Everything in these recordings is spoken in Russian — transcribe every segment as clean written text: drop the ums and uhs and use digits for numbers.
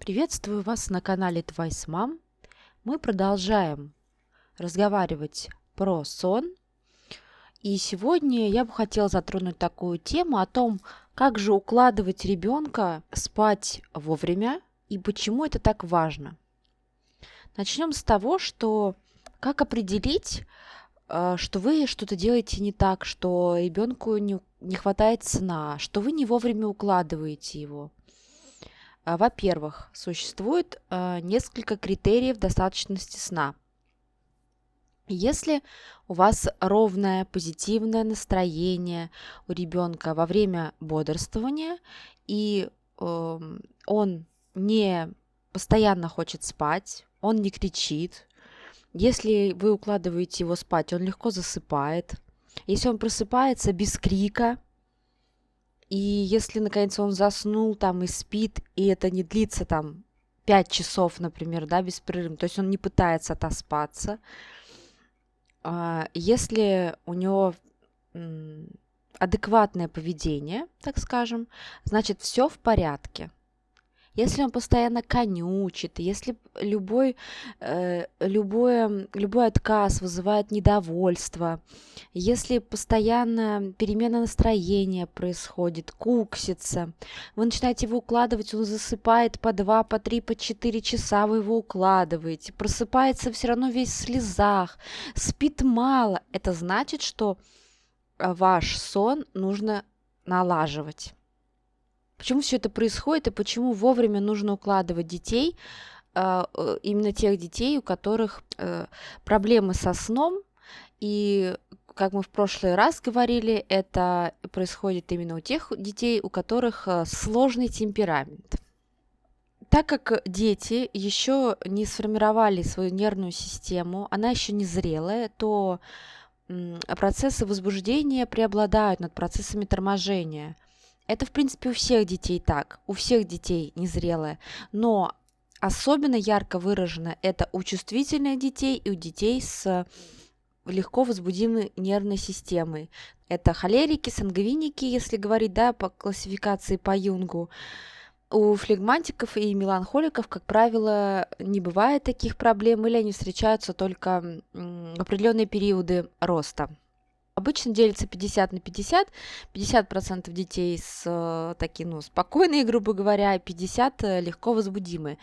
Приветствую вас на канале Twice Mom. Мы продолжаем разговаривать про сон. И сегодня я бы хотела затронуть такую тему о том, как же укладывать ребенка спать вовремя и почему это так важно. Начнем с того, что как определить, что вы что-то делаете не так, что ребенку не хватает сна, что вы не вовремя укладываете его. Во-первых, существует несколько критериев достаточности сна. Если у вас ровное, позитивное настроение у ребенка во время бодрствования, и он не постоянно хочет спать, он не кричит, если вы укладываете его спать, он легко засыпает, если он просыпается без крика, и если, наконец, он заснул там и спит, и это не длится там 5 часов, например, да, беспрерывно, то есть он не пытается отоспаться, если у него адекватное поведение, так скажем, значит, все в порядке. Если он постоянно конючит, если любой отказ вызывает недовольство, если постоянно перемена настроения происходит, куксится, вы начинаете его укладывать, он засыпает по 2, по 3, по 4 часа, вы его укладываете, просыпается все равно весь в слезах, спит мало, это значит, что ваш сон нужно налаживать. Почему все это происходит и почему вовремя нужно укладывать детей, именно тех детей, у которых проблемы со сном, и, как мы в прошлый раз говорили, это происходит именно у тех детей, у которых сложный темперамент. Так как дети еще не сформировали свою нервную систему, она еще не зрелая, то процессы возбуждения преобладают над процессами торможения. Это, в принципе, у всех детей так, у всех детей незрелое, но особенно ярко выражено это у чувствительных детей и у детей с легко возбудимой нервной системой. Это холерики, сангвиники, если говорить, да, по классификации по Юнгу. У флегматиков и меланхоликов, как правило, не бывает таких проблем, или они встречаются только в определенные периоды роста. Обычно делится 50 на 50. 50% детей такие, спокойные, грубо говоря, и 50 легко возбудимые.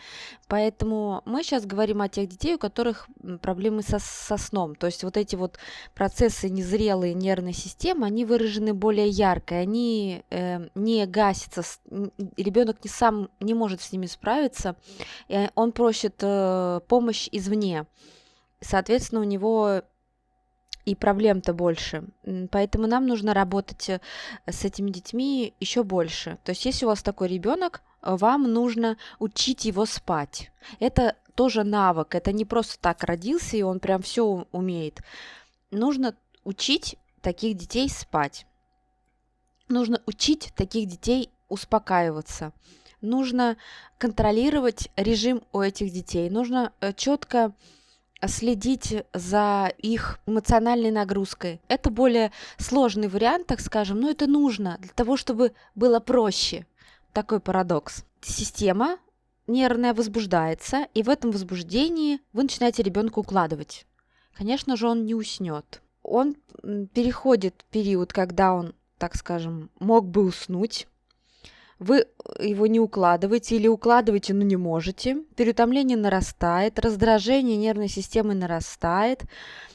Поэтому мы сейчас говорим о тех детей, у которых проблемы со сном. То есть вот эти вот процессы незрелой нервной системы, они выражены более ярко, они не гасятся, ребенок сам не может с ними справиться, и он просит помощь извне. Соответственно, у него и проблем-то больше. Поэтому нам нужно работать с этими детьми еще больше. То есть, если у вас такой ребенок, вам нужно учить его спать. Это тоже навык. Это не просто так родился, и он прям все умеет. Нужно учить таких детей спать. Нужно учить таких детей успокаиваться. Нужно контролировать режим у этих детей. Нужно четко следить за их эмоциональной нагрузкой. Это более сложный вариант, так скажем, но это нужно для того, чтобы было проще. Такой парадокс. Система нервная возбуждается, и в этом возбуждении вы начинаете ребенка укладывать. Конечно же, он не уснет. Он переходит период, когда он, так скажем, мог бы уснуть. Вы его не укладываете или укладываете, но не можете. Переутомление нарастает, раздражение нервной системы нарастает.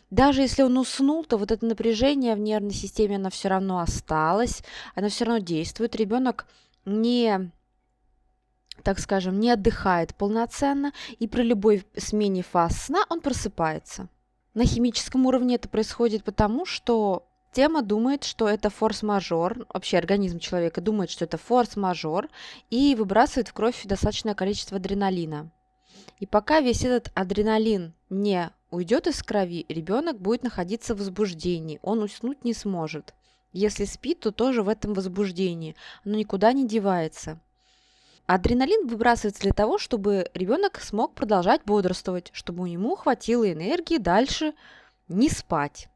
Даже если он уснул, то вот это напряжение в нервной системе, оно все равно осталось, оно все равно действует. Ребенок не, так скажем, не отдыхает полноценно, и при любой смене фаз сна он просыпается. На химическом уровне это происходит потому, что система думает, что это форс-мажор, вообще организм человека думает, что это форс-мажор, и выбрасывает в кровь достаточное количество адреналина. И пока весь этот адреналин не уйдет из крови, ребенок будет находиться в возбуждении, он уснуть не сможет. Если спит, то тоже в этом возбуждении, оно никуда не девается. Адреналин выбрасывается для того, чтобы ребенок смог продолжать бодрствовать, чтобы ему хватило энергии дальше не спать.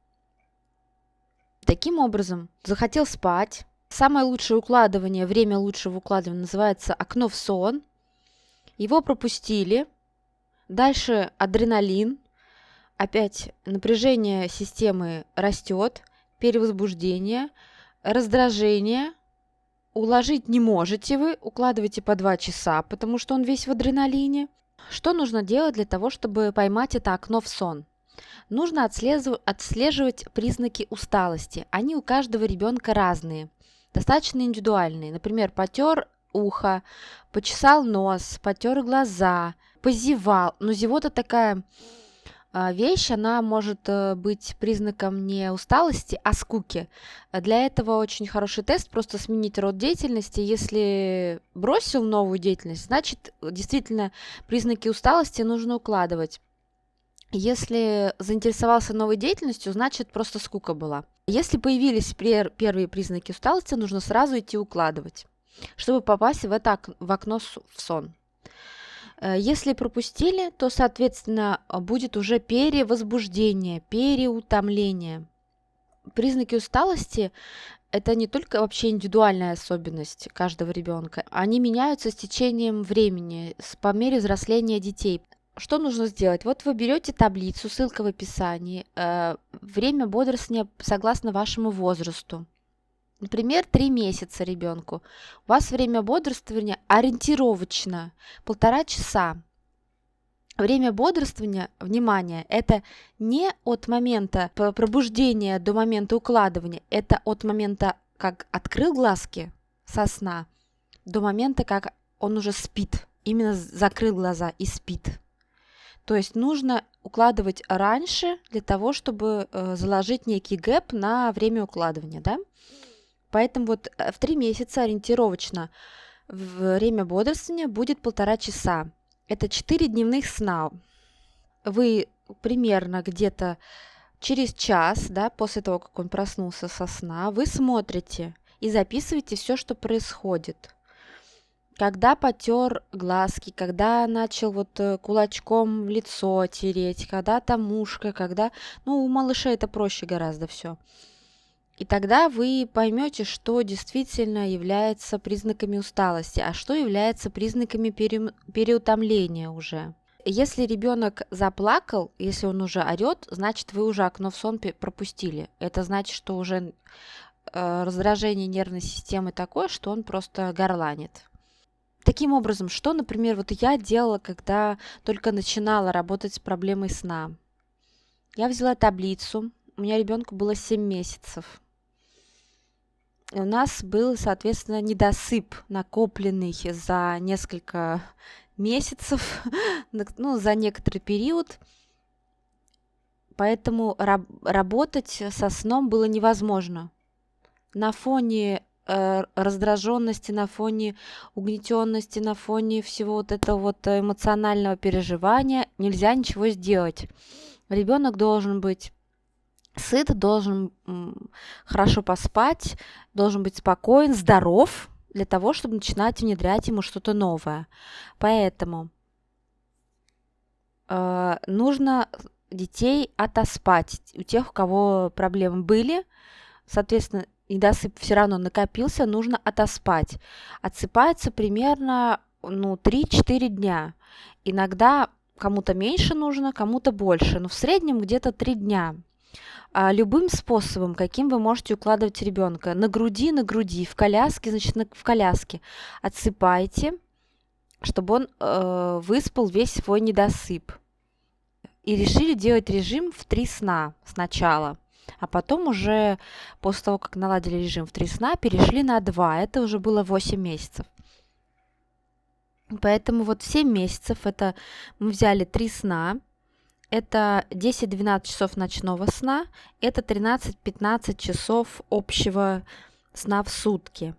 Таким образом, захотел спать. Самое лучшее укладывание, время лучшего укладывания называется окно в сон. Его пропустили. Дальше адреналин. Опять напряжение системы растет, перевозбуждение, раздражение. Уложить не можете вы, укладывайте по 2 часа, потому что он весь в адреналине. Что нужно делать для того, чтобы поймать это окно в сон? Нужно отслеживать признаки усталости. Они у каждого ребенка разные, достаточно индивидуальные. Например, потер ухо, почесал нос, потер глаза, позевал. Но зевота такая вещь, она может быть признаком не усталости, а скуки. Для этого очень хороший тест, просто сменить род деятельности. Если бросил новую деятельность, значит, действительно, признаки усталости нужно укладывать. Если заинтересовался новой деятельностью, значит, просто скука была. Если появились первые признаки усталости, нужно сразу идти укладывать, чтобы попасть в окно в сон. Если пропустили, то, соответственно, будет уже перевозбуждение, переутомление. Признаки усталости – это не только вообще индивидуальная особенность каждого ребенка. Они меняются с течением времени, по мере взросления детей. Что нужно сделать? Вот вы берете таблицу, ссылка в описании, время бодрствования согласно вашему возрасту. Например, 3 месяца ребенку. У вас время бодрствования ориентировочно 1,5 часа. Время бодрствования, внимание, это не от момента пробуждения до момента укладывания, это от момента, как открыл глазки со сна, до момента, как он уже спит, именно закрыл глаза и спит. То есть нужно укладывать раньше для того, чтобы заложить некий гэп на время укладывания, да? Поэтому вот в 3 месяца ориентировочно время бодрствования будет 1,5 часа. Это 4 дневных сна. Вы примерно где-то через час, да, после того, как он проснулся со сна, вы смотрите и записываете все, что происходит. Когда потер глазки, когда начал вот кулачком в лицо тереть, когда там ушко, когда... Ну, у малыша это проще гораздо все. И тогда вы поймете, что действительно является признаками усталости, а что является признаками переутомления уже. Если ребенок заплакал, если он уже орет, значит, вы уже окно в сон пропустили. Это значит, что уже раздражение нервной системы такое, что он просто горланит. Таким образом, что, например, вот я делала, когда только начинала работать с проблемой сна? Я взяла таблицу, у меня ребенку было 7 месяцев. И у нас был, соответственно, недосып, накопленный за несколько месяцев, ну, за некоторый период. Поэтому работать со сном было невозможно. На фоне раздраженности, на фоне угнетенности, на фоне всего вот этого вот эмоционального переживания нельзя ничего сделать. Ребенок должен быть сыт, должен хорошо поспать, должен быть спокоен, здоров для того, чтобы начинать внедрять ему что-то новое. Поэтому нужно детей отоспать. У тех, у кого проблемы были, соответственно, недосып все равно накопился, нужно отоспать. Отсыпается примерно 3-4 дня. Иногда кому-то меньше нужно, кому-то больше, но в среднем где-то 3 дня. Любым способом, каким вы можете укладывать ребенка. На груди, в коляске, значит, в коляске. Отсыпайте, чтобы он выспал весь свой недосып. И решили делать режим в 3 сна сначала. А потом уже, после того, как наладили режим в 3 сна, перешли на 2. Это уже было 8 месяцев. Поэтому вот 7 месяцев это мы взяли 3 сна. Это 10-12 часов ночного сна, это 13-15 часов общего сна в сутки.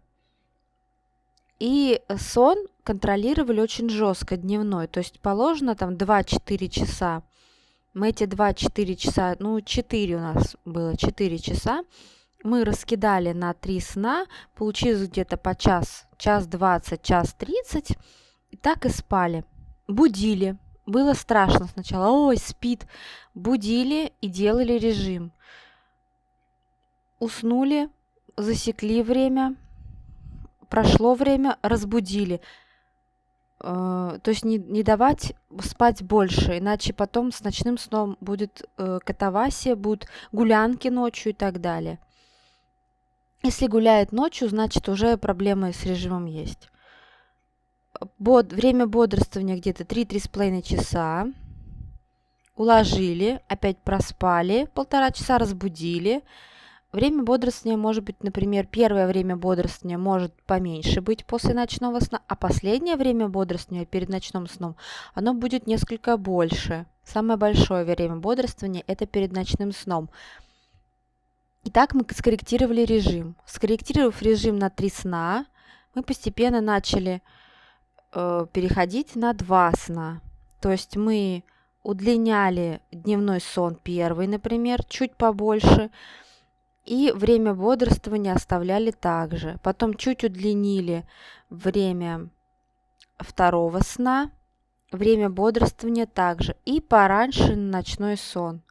И сон контролировали очень жестко дневной, то есть положено там 2-4 часа. Мы эти 2-4 часа, 4 у нас было, 4 часа, мы раскидали на 3 сна, получилось где-то по час 20, час 30, и так и спали. Будили. Было страшно сначала. Ой, спит. Будили и делали режим. Уснули, засекли время, прошло время, разбудили. То есть не давать спать больше, иначе потом с ночным сном будет катавасия, будут гулянки ночью и так далее. Если гуляет ночью, значит уже проблемы с режимом есть. Время бодрствования где-то 3-3,5 часа. Уложили, опять проспали, 1,5 часа разбудили. Время бодрствования может быть, например, первое время бодрствования может поменьше быть после ночного сна, а последнее время бодрствования перед ночным сном, оно будет несколько больше. Самое большое время бодрствования – это перед ночным сном. Итак, мы скорректировали режим. Скорректировав режим на 3 сна, мы постепенно начали переходить на 2 сна. То есть мы удлиняли дневной сон первый, например, чуть побольше, и время бодрствования оставляли также. Потом чуть удлинили время второго сна, время бодрствования также. И пораньше ночной сон,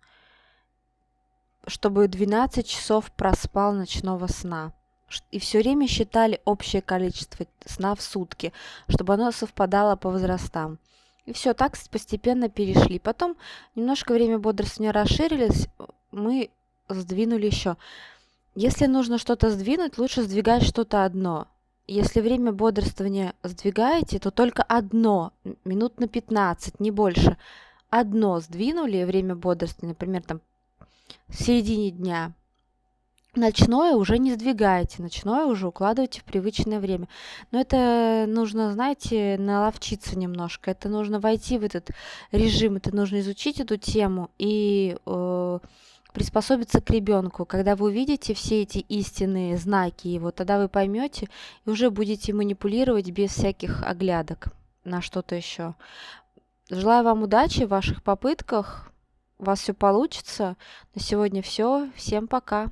чтобы 12 часов проспал ночного сна. И все время считали общее количество сна в сутки, чтобы оно совпадало по возрастам. И все, так постепенно перешли. Потом немножко время бодрствования расширились, мы сдвинули еще. Если нужно что-то сдвинуть, лучше сдвигать что-то одно. Если время бодрствования сдвигаете, то только одно, минут на 15, не больше. Одно сдвинули время бодрствования, например, там в середине дня. Ночное уже не сдвигайте, ночное уже укладывайте в привычное время. Но это нужно, знаете, наловчиться немножко. Это нужно войти в этот режим, это нужно изучить эту тему и приспособиться к ребенку. Когда вы увидите все эти истинные знаки его, тогда вы поймете и уже будете манипулировать без всяких оглядок на что-то еще. Желаю вам удачи в ваших попытках. У вас все получится. На сегодня все. Всем пока.